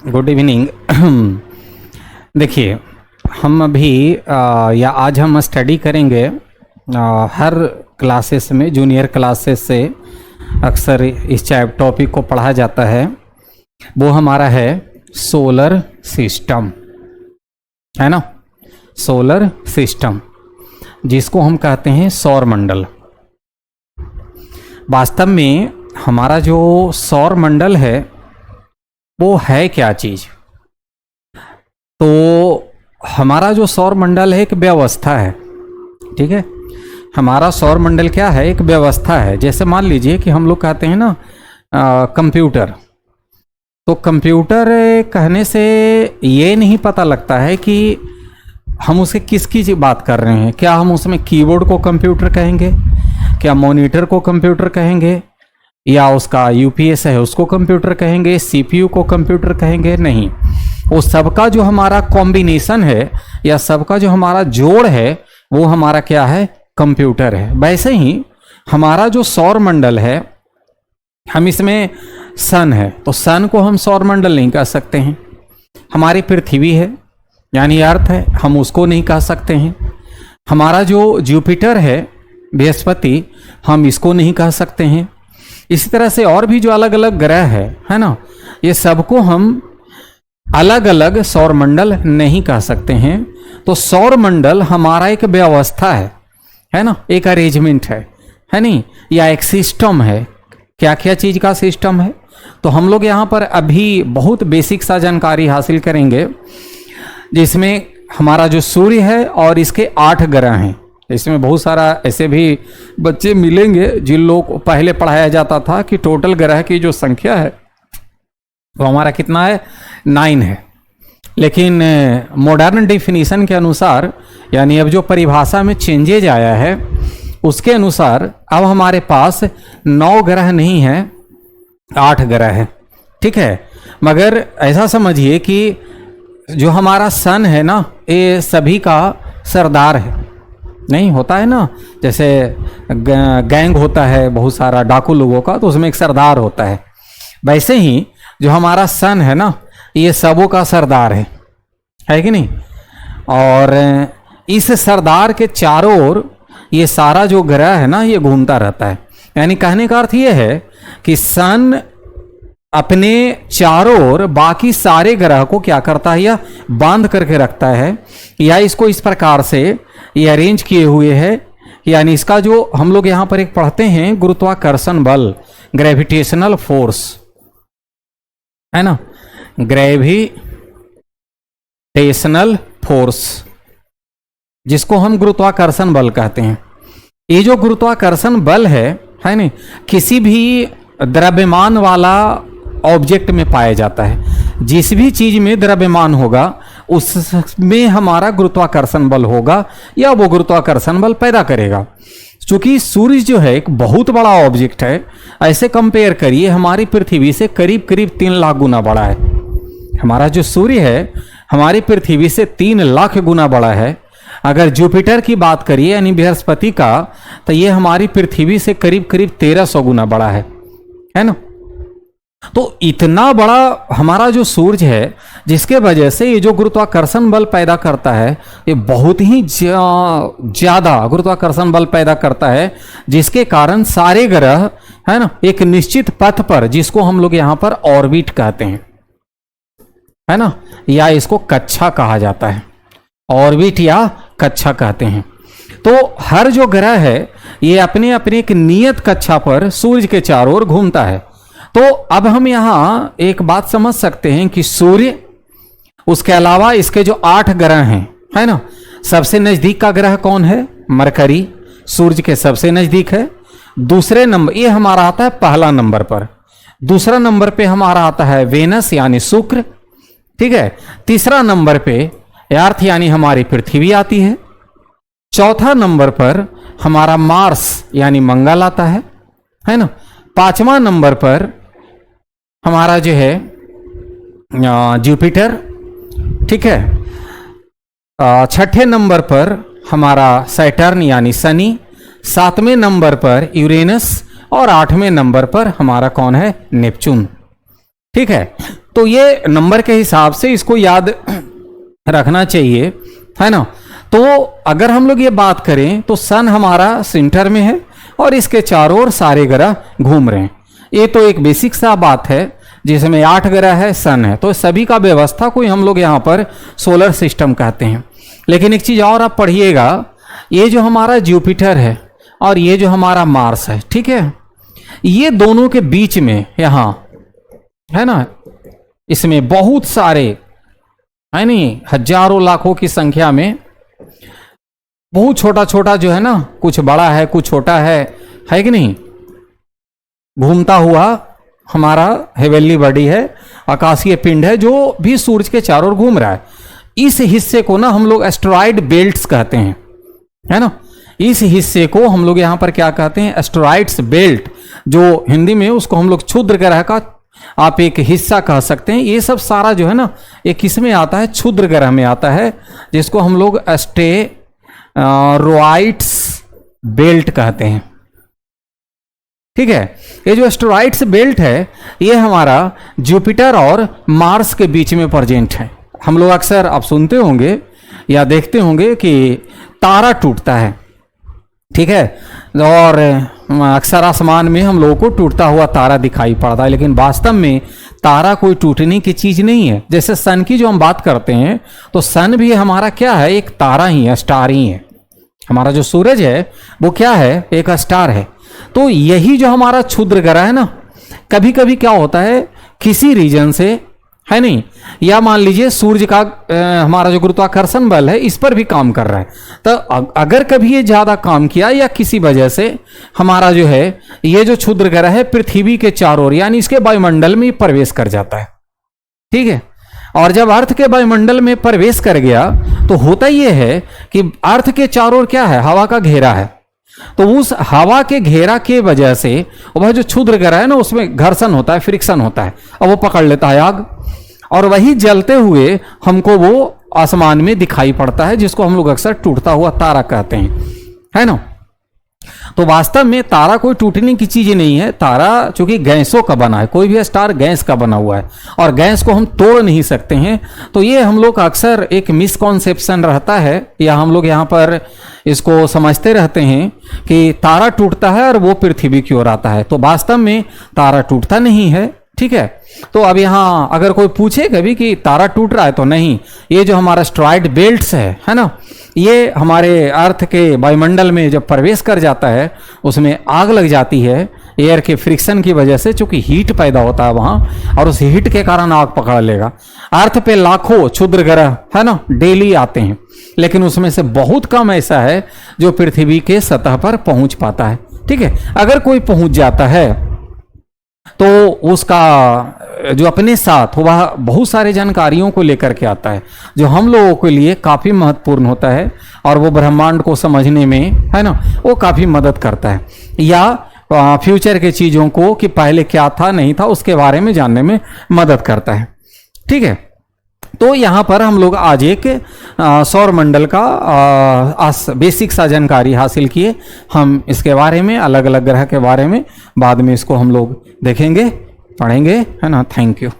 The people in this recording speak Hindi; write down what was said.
Good evening. देखिए, हम अभी या आज हम स्टडी करेंगे हर क्लासेस में, जूनियर क्लासेस से अक्सर इस टॉपिक को पढ़ा जाता है। वो हमारा है सोलर सिस्टम, है ना। सोलर सिस्टम जिसको हम कहते हैं सौर मंडल। वास्तव में हमारा जो सौर मंडल है वो है क्या चीज़? तो हमारा जो सौर मंडल है एक व्यवस्था है, ठीक है। हमारा सौर मंडल क्या है? एक व्यवस्था है। जैसे मान लीजिए कि हम लोग कहते हैं ना कंप्यूटर, तो कंप्यूटर कहने से ये नहीं पता लगता है कि हम उसे किसकी बात कर रहे हैं। क्या हम उसमें कीबोर्ड को कंप्यूटर कहेंगे, क्या मॉनिटर को कंप्यूटर कहेंगे, या उसका यूपीएस है उसको कंप्यूटर कहेंगे, सीपीयू को कंप्यूटर कहेंगे? नहीं, वो सबका जो हमारा कॉम्बिनेशन है या सबका जो हमारा जोड़ है वो हमारा क्या है? कंप्यूटर है। वैसे ही हमारा जो सौर मंडल है, हम इसमें सन है तो सन को हम सौर मंडल नहीं कह सकते हैं। हमारी पृथ्वी है यानी अर्थ है, हम उसको नहीं कह सकते हैं। हमारा जो जुपिटर है, बृहस्पति, हम इसको नहीं कह सकते हैं। इसी तरह से और भी जो अलग अलग ग्रह है ना, ये सबको हम अलग अलग सौर मंडल नहीं कह सकते हैं। तो सौर मंडल हमारा एक व्यवस्था है ना, एक अरेंजमेंट है नहीं, या एक सिस्टम है। क्या क्या चीज का सिस्टम है? तो हम लोग यहाँ पर अभी बहुत बेसिक सा जानकारी हासिल करेंगे, जिसमें हमारा जो सूर्य है और इसके 8 ग्रह हैं। इसमें बहुत सारा ऐसे भी बच्चे मिलेंगे जिन लोग को पहले पढ़ाया जाता था कि टोटल ग्रह की जो संख्या है वो हमारा कितना है? 9 है। लेकिन मॉडर्न डेफिनेशन के अनुसार, यानी अब जो परिभाषा में चेंजेज आया है उसके अनुसार अब हमारे पास 9 ग्रह नहीं है, 8 ग्रह है, ठीक है। मगर ऐसा समझिए कि जो हमारा सन है ना, ये सभी का सरदार है। नहीं होता है ना, जैसे गैंग होता है बहुत सारा डाकू लोगों का, तो उसमें एक सरदार होता है। वैसे ही जो हमारा सन है ना, ये सबों का सरदार है कि नहीं। और इस सरदार के चारों ओर ये सारा जो ग्रह है ना, ये घूमता रहता है। यानी कहने का अर्थ ये है कि सन अपने चारों ओर बाकी सारे ग्रह को क्या करता है? या बांध करके रखता है, या इसको इस प्रकार से ये अरेंज किए हुए है। यानी इसका जो हम लोग यहाँ पर एक पढ़ते हैं गुरुत्वाकर्षण बल, ग्रेविटेशनल फोर्स, है ना, ग्रेविटेशनल फोर्स, जिसको हम गुरुत्वाकर्षण बल कहते हैं। ये जो गुरुत्वाकर्षण बल है नहीं, किसी भी द्रव्यमान वाला ऑब्जेक्ट में पाया जाता है। जिस भी चीज में द्रव्यमान होगा उसमें हमारा गुरुत्वाकर्षण बल होगा, या वो गुरुत्वाकर्षण बल पैदा करेगा। चूंकि सूर्य जो है एक बहुत बड़ा ऑब्जेक्ट है, ऐसे कंपेयर करिए हमारी पृथ्वी से करीब करीब 3 लाख गुना बड़ा है। हमारा जो सूर्य है हमारी पृथ्वी से 3 लाख गुना बड़ा है। अगर जुपिटर की बात करिए यानी बृहस्पति का, तो ये हमारी पृथ्वी से करीब करीब 1300 गुना बड़ा है ना। तो इतना बड़ा हमारा जो सूर्य है, जिसके वजह से ये जो गुरुत्वाकर्षण बल पैदा करता है, ये बहुत ही ज्यादा गुरुत्वाकर्षण बल पैदा करता है, जिसके कारण सारे ग्रह है ना एक निश्चित पथ पर, जिसको हम लोग यहाँ पर ऑर्बिट कहते हैं, है ना, या इसको कक्षा कहा जाता है। ऑर्बिट या कक्षा कहते हैं। तो हर जो ग्रह है ये अपने अपने एक नियत कक्षा पर सूर्य के चारों ओर घूमता है। तो अब हम यहाँ एक बात समझ सकते हैं कि सूर्य, उसके अलावा इसके जो 8 ग्रह हैं, है ना, सबसे नजदीक का ग्रह कौन है? मरकरी, सूर्य के सबसे नजदीक है। दूसरे नंबर ये हमारा आता है पहला नंबर पर। दूसरा नंबर पे हमारा आता है वेनस यानी शुक्र, ठीक है। तीसरा नंबर पे अर्थ यानी हमारी पृथ्वी आती है। चौथा नंबर पर हमारा मार्स यानी मंगल आता है ना। 5वां नंबर पर हमारा जो है जुपिटर, ठीक है। 6ठे नंबर पर हमारा सैटर्न यानी शनि। 7वें नंबर पर यूरेनस और 8वें नंबर पर हमारा कौन है? नेपच्यून, ठीक है, तो ये नंबर के हिसाब से इसको याद रखना चाहिए, है ना। तो अगर हम लोग ये बात करें तो सन हमारा सेंटर में है और इसके चारों ओर सारे ग्रह घूम रहे हैं। ये तो एक बेसिक सा बात है, जिसमें 8 ग्रह है, सन है, तो सभी का व्यवस्था को हम लोग यहाँ पर सोलर सिस्टम कहते हैं। लेकिन एक चीज और आप पढ़िएगा, ये जो हमारा जुपिटर है और ये जो हमारा मार्स है, ठीक है, ये दोनों के बीच में यहाँ है ना, इसमें बहुत सारे है नहीं, हजारों लाखों की संख्या में बहुत छोटा छोटा जो है ना, कुछ बड़ा है कुछ छोटा है कि नहीं, घूमता हुआ हमारा हेवनली बॉडी है, आकाशीय पिंड है, जो भी सूरज के चारों ओर घूम रहा है। इस हिस्से को ना हम लोग एस्टेरॉयड बेल्ट्स कहते हैं, है ना। इस हिस्से को हम लोग यहां पर क्या कहते हैं, एस्टेरॉयड्स बेल्ट, जो हिंदी में उसको हम लोग क्षुद्र ग्रह का आप एक हिस्सा कह सकते हैं। ये सब सारा जो है ना, ये किस में आता है, क्षुद्र ग्रह में आता है, जिसको हम लोग एस्टेरॉयड्स बेल्ट कहते हैं, ठीक है। ये जो एस्टेरॉयड्स बेल्ट है, ये हमारा जुपिटर और मार्स के बीच में प्रेजेंट है। हम लोग अक्सर आप सुनते होंगे या देखते होंगे कि तारा टूटता है, ठीक है, और अक्सर आसमान में हम लोगों को टूटता हुआ तारा दिखाई पड़ता है, लेकिन वास्तव में तारा कोई टूटने की चीज नहीं है। जैसे सन की जो हम बात करते हैं, तो सन भी हमारा क्या है, एक तारा ही है, स्टार ही है। हमारा जो सूरज है वो क्या है, एक स्टार है। तो यही जो हमारा क्षुद्र ग्रह है ना, कभी कभी क्या होता है, किसी रीजन से है नहीं, या मान लीजिए सूर्य का हमारा जो गुरुत्वाकर्षण बल है इस पर भी काम कर रहा है, तो अगर कभी ये ज्यादा काम किया या किसी वजह से हमारा जो है ये जो क्षुद्र ग्रह है पृथ्वी के चारों ओर यानी इसके वायुमंडल में प्रवेश कर जाता है, ठीक है। और जब अर्थ के वायुमंडल में प्रवेश कर गया तो होता ये है कि अर्थ के चारों ओर क्या है, हवा का घेरा है, तो उस हवा के घेरा के वजह से वह जो क्षुद्र ग्रह है ना, उसमें घर्षण होता है, फ्रिक्शन होता है, और वो पकड़ लेता है आग, और वही जलते हुए हमको वो आसमान में दिखाई पड़ता है, जिसको हम लोग अक्सर टूटता हुआ तारा कहते हैं, है ना। तो वास्तव में तारा कोई टूटने की चीज नहीं है। तारा चूंकि गैसों का बना है, कोई भी स्टार गैस का बना हुआ है और गैस को हम तोड़ नहीं सकते हैं। तो ये हम लोग अक्सर एक मिसकॉन्सेप्शन रहता है, या हम लोग यहाँ पर इसको समझते रहते हैं कि तारा टूटता है और वो पृथ्वी की ओर आता है। तो वास्तव में तारा टूटता नहीं है, ठीक है। तो अब यहाँ अगर कोई पूछे कभी कि तारा टूट रहा है, तो नहीं, ये जो हमारा एस्टेरॉयड बेल्ट्स है ना, ये हमारे अर्थ के वायुमंडल में जब प्रवेश कर जाता है उसमें आग लग जाती है एयर के फ्रिक्शन की वजह से, चूंकि हीट पैदा होता है वहां, और उस हीट के कारण आग पकड़ लेगा। अर्थ पे लाखों क्षुद्र ग्रह है ना डेली आते हैं, लेकिन उसमें से बहुत कम ऐसा है जो पृथ्वी के सतह पर पहुंच पाता है, ठीक है। अगर कोई पहुंच जाता है तो उसका जो अपने साथ वह बहुत सारे जानकारियों को लेकर के आता है, जो हम लोगों के लिए काफ़ी महत्वपूर्ण होता है, और वो ब्रह्मांड को समझने में है ना वो काफ़ी मदद करता है, या फ्यूचर के चीज़ों को कि पहले क्या था नहीं था उसके बारे में जानने में मदद करता है, ठीक है। तो यहाँ पर हम लोग आज एक सौर मंडल का बेसिक सा जानकारी हासिल किए। हम इसके बारे में, अलग अलग ग्रह के बारे में बाद में इसको हम लोग देखेंगे, पढ़ेंगे, है ना। Thank you.